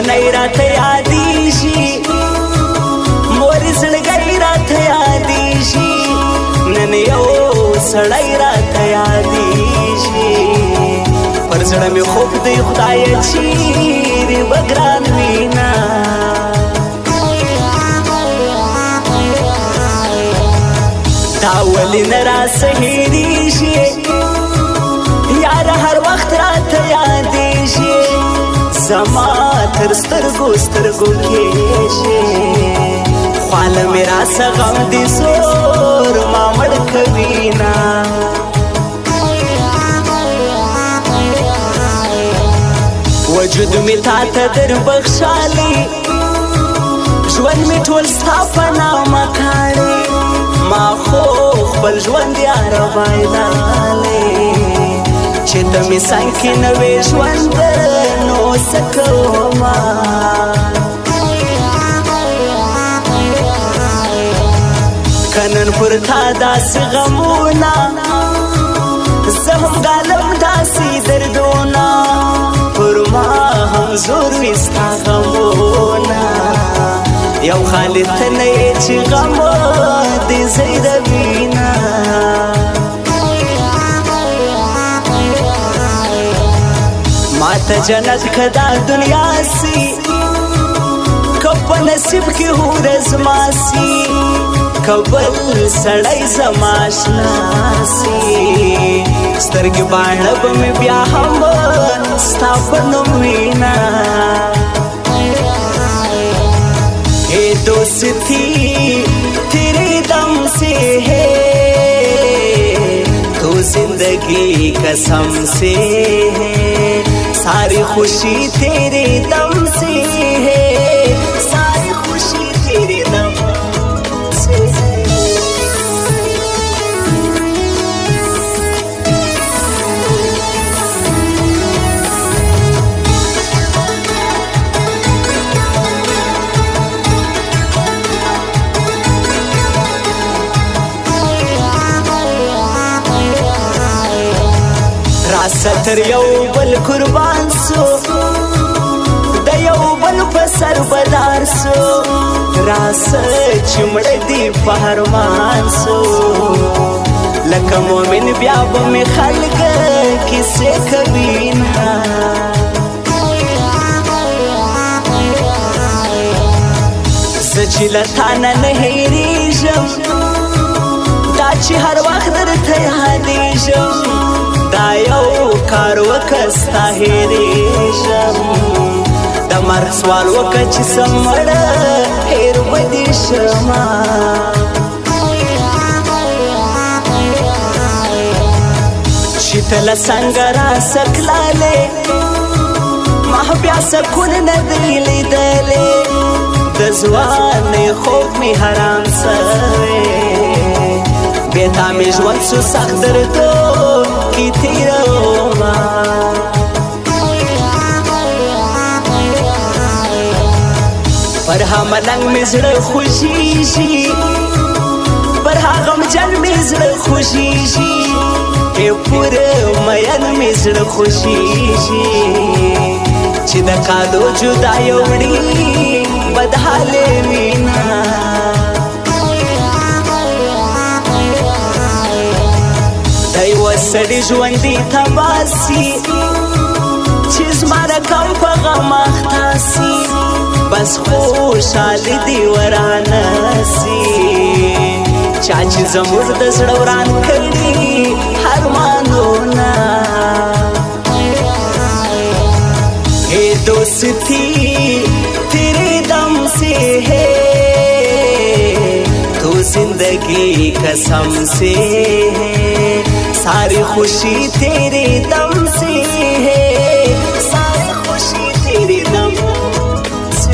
لیونی راته یادیږي مور زړګی راته یادیږي نن یو سړی راته یادیږي پر زړه مې خوب دی خدایه چیرې به ګران وینا دا ولې نه راسه هېرېږي یاره هر وخت راته یادېږي زما تر سترګو سترګو کېږي خواله مې راسه غم دې زور ما مړ کوینه وجود مې تا ته در بخښالی ژوند مې ټول ستا په نامه کاڼې ما خو خپل ژوند یاره بایللی چې ته مې څنګ کې نه وې ژوند نو څه کومه که نن پر تا داسې غمونه زه هم ګالم داسې دردونه پر ما هم زور وي ستا غمونه یو خالد ته نه یې چې غم دې زیږوینه ما ته جنت که دا دنیا سي که په نصیب کې هور زما سي که بل سړی زما اشنا سي سترګې باڼه به مې بیا هم ستا په نوم وینه اے دوستی تیرے دم سے ہے تو زندگی قسم سے ہے ساری خوشی تیرے دم سے ہے ساری خوشی تیرے دم سے ہے ستر یو بل قربان سو د یو بل په سر بدار سو راسه چې مړه دي په ارمان سو لکه مومن بیا به مې خلک کیسې کوي نه زه چې له تا نه نه هېرېږم دا چې هر وخت درته یادېږم دا یو کار وکړه ستا هېرېږم د مرګ سوال وکړه چې څه مړه هېر به دې شمه چې ته له څنګه راسکلالې ما بیا سکون نه دی لیدلی د ځوانۍ خوب مې حرام سوی بې تا مې ژوند سو سخت دردو کې تېرومه پر ها ملنګ مې زړه خوږېږي پر ها غمجن مې زړه خوږېږي ای پوره مین مې زړه خوږېږي چې د کالو جدایي وړي بدحالې وینه سړی ژوندي تباسي چې زما رقم په غم اخته سي بس خوشحالي دې ورانه سي چا چې زموږ د زړه وران کړي ارمانونه اے دوستی تیرے دم سے ہے تو زندگی قسم سے ہے सारी खुशी तेरे दम से है सारी खुशी तेरे दम से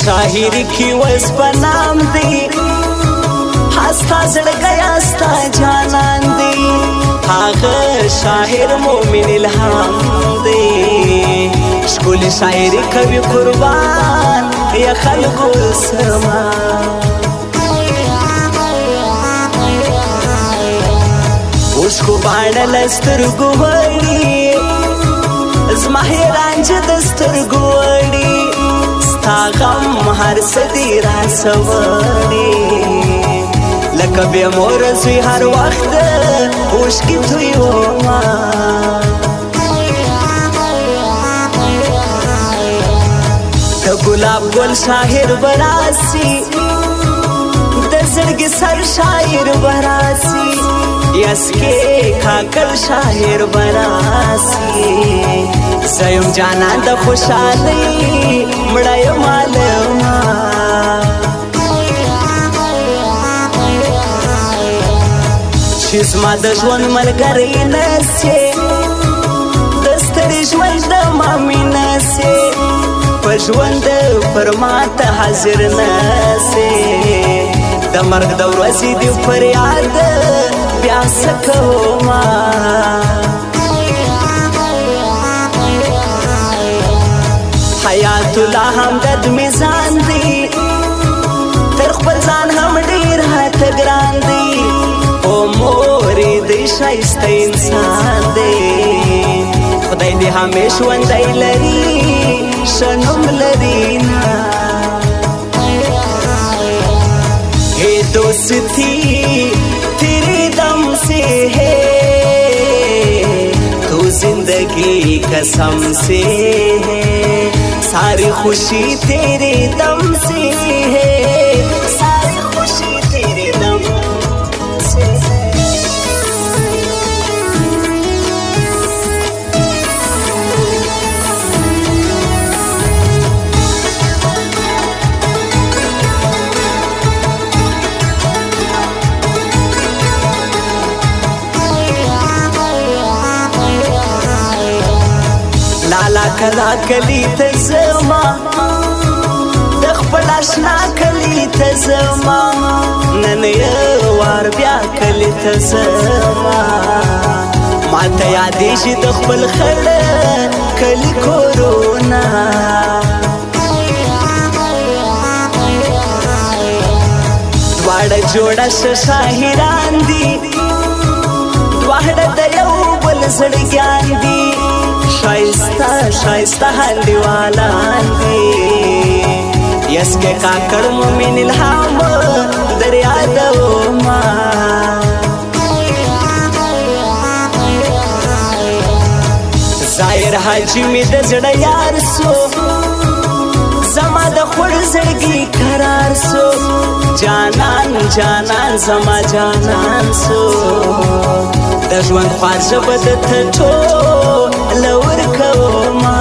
शाहिर की वस पनाम दी हस्ता जड़ गया हस्ता जानान दी هاغه شاعر مومن الهام دی ښکلې شاعري کوي قربان یا خلکو سما اوس خو باڼه له سترګو وړي زما حیران چې د سترګو وړي ستا غم هر څه دي راسوړي لکه بیا مور زوی هر وخت اوښکې تویومه د ګلاب ګل شاعر به راسي د زړګي سر شاعر به راسي یسکې کاکل شاعر به راسي زه یم جانان د خوشحالۍ مړه یمه له ما چې زما د ژوند ملګری نسې د ستړي ژوند د ما مینه سې په ژوند پر ماته حاضر نسې د مرګ د ورځې دې فریاد بیا څه کومه حیات الله همدرد مې ځان دی تر خپل ځان هم ډېر راته ګران دی او مورې دی ښایسته انسان دی خدای دې همیش ژوندی لري ښه نوم لري نه हे दोस्ती तेरे दम से है तो जिंदगी कसम से है सारी खुशी तेरे दम से है सारी खुशी तेरे दम से है لالا کلا کلی ته زما د خپل اشنا کلی ته زما نن یو وار بیا کلی ته زما ماته یادېږي د خپل خړ کلی کورونه دواړه جوړه ښه شاعران دي دواړه د یو بل زړګیان دي شایسته شایسته هنډیوالان دي یسکې کاکړ مومن الهام در یادومه ظاهر حاجي مې د زړه یار سو زما د خوړ زړګي قرار سو جانان جانان زما جانان سو د ژوند خواږه به درته ټوله ورکومه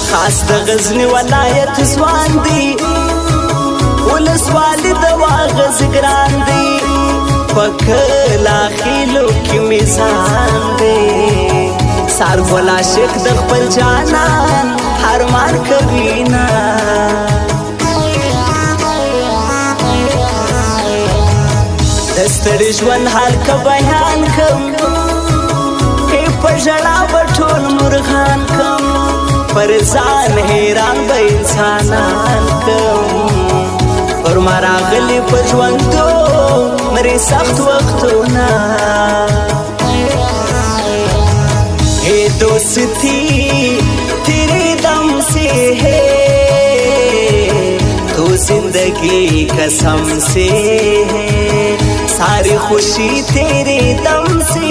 خاص د غزني ولایت ځوان دی ولسوالي د واغظ ګران دی په کلاخیلو کې میزان دی سارګل عاشق د خپل جانان هرمان کوي نه د ستړي ژوند حال که بیان کم په ژړا به ټول مرغان کم پر ځان حیران به انسانان کم پر ما راغلي په ژوندو مرې سخت وختونه हे दोस्ती तेरे दम से है तो जिंदगी कसम से है सारी खुशी तेरे दम से